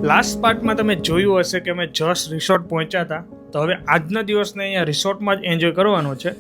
Last પાર્ટમાં તમે જોયું હશે કે અમે જસ્ટ રિસોર્ટ પહોંચ્યા હતા. તો હવે આજના દિવસને અહીંયા રિસોર્ટમાં જ એન્જોય કરવાનો છે.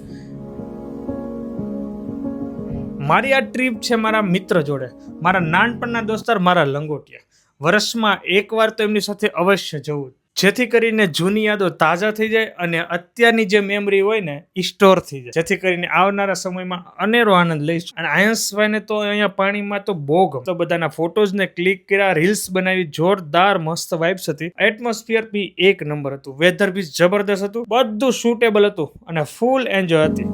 મારી આ ટ્રીપ છે મારા મિત્ર જોડે, મારા નાનપણના દોસ્તાર, મારા લંગોટિયા. વર્ષમાં એકવાર તો એમની સાથે અવશ્ય જવું, જેથી કરીને જૂની યાદો તાજા થઈ જાય અને અત્યારની જે મેમરી હોય ને એ સ્ટોર થઈ જાય, જેથી કરીને આવનારા સમયમાં અનેરો આનંદ લઈશું. અને આયંશભાઈને તો અહીંયા પાણીમાં તો બહુ ગમે, તો બધાના ફોટોઝ ને ક્લિક કર્યા, રીલ્સ બનાવી, જોરદાર મસ્ત વાઇબ્સ હતી. એટમોસ્ફિયર બી એક નંબર હતું, વેધર બી જબરદસ્ત હતું, બધું સુટેબલ હતું અને ફૂલ એન્જોય હતી.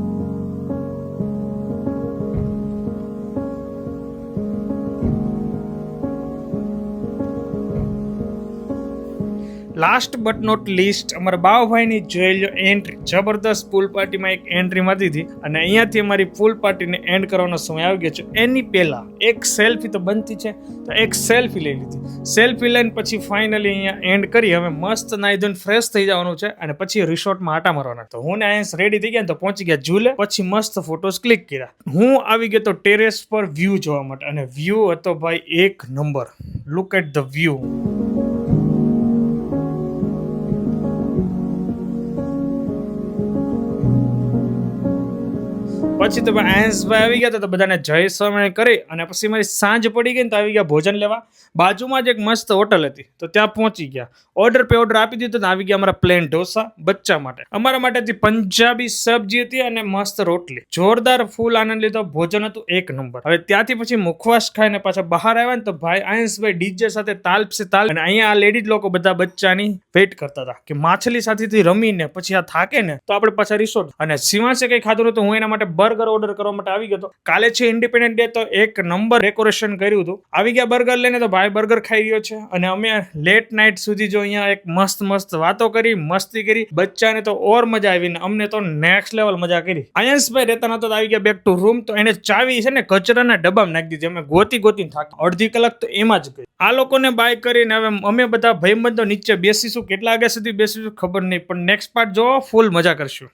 લાસ્ટ બટ નોટ લીસ્ટ, અમારા બાવભાઈની જોઈ લો એન્ટ્રી. જબરદસ્ત પૂલ પાર્ટીમાં એક એન્ટ્રી મારી હતી અને અહીંયાથી અમારી પૂલ પાર્ટીને એન્ડ કરવાનો સમય આવી ગયો છે. એની પહેલા એક સેલ્ફી તો બનતી છે, તો એક સેલ્ફી લઈ લીધી. સેલ્ફી લઈને પછી ફાઇનલી અહીંયા એન્ડ કરી. હવે મસ્ત નાઈ ધોઈને ફ્રેશ થઈ જવાનું છે અને પછી રિસોર્ટમાં આટા મારવાના. તો હું ને આયન્સ રેડી થઈ ગયા, તો પહોંચી ગયા ઝૂલે. પછી મસ્ત ફોટોઝ ક્લિક કર્યા. હું આવી ગયો તો ટેરેસ પર વ્યૂ જોવા માટે, અને વ્યૂ હતો ભાઈ એક number. Look at the view. પછી તો આયંશભાઈ આવી ગયા તો બધાને જય સ્વામિનારાયણ કરી અને પછી મારી સાંજ પડી ગઈ ને તો આવી ગયા ભોજન લેવા. બાજુમાં જ એક મસ્ત હોટલ હતી તો ત્યાં પહોંચી ગયા. ઓર્ડર આપી દીધો તો આવી ગયા અમારા પ્લેન ઢોસા બચ્ચા માટે. અમારા માટેથી પંજાબી સબ્જી હતી અને મસ્ત રોટલી. જોરદાર ફૂલ આનંદ લીધો. ભોજન હતું એક નંબર. હવે ત્યાંથી પછી મુખવાસ ખાઈને પાછા બહાર આવ્યા ને તો ભાઈ આયંશભાઈ ડીજે સાથે તાલ છે તાલ. અને અહીંયા આ લેડીઝ લોકો બધા બચ્ચાની વેઇટ કરતા હતા કે માછલી સાથેથી રમીને પછી આ થાકે ને તો આપણે પાછા રિસોર્ટ. અને શિવાંશે કઈ ખાધું નતું, હું એના માટે બર્ગર ઓર્ડર કરવા માટે આવી ગયો. કાલે છે ઇન્ડિપેન્ડન્ટ ડે, તો એક નંબર ડેકોરેશન કર્યું હતું. આવી ગયા બર્ગર લઈને તો ભાઈ બર્ગર ખાઈ રહ્યો છે અને અમે લેટ નાઇટ સુધી જો અહીંયા એક મસ્ત વાતો કરી, મસ્તી કરી. બચ્ચાને તો ઓર મજા આવી ને અમને તો નેક્સ્ટ લેવલ મજા કરી. આયંશભાઈ રહેતા નતો તો આવી ગયા બેક ટુ રૂમ. તો એને ચાવી છે ને કચરાના ડબ્બામાં નાખી દીધી. અમે ગોતીને થાકી. અડધી કલાક તો એમાં જ ગઈ. આ લોકોને બાય કરીને હવે અમે બધા ભાઈબંધો નીચે બેસીશું. કેટલા વાગ્યા સુધી બેસીશું ખબર નહીં, પણ નેક્સ્ટ પાર્ટ જો ફૂલ મજા કરશું.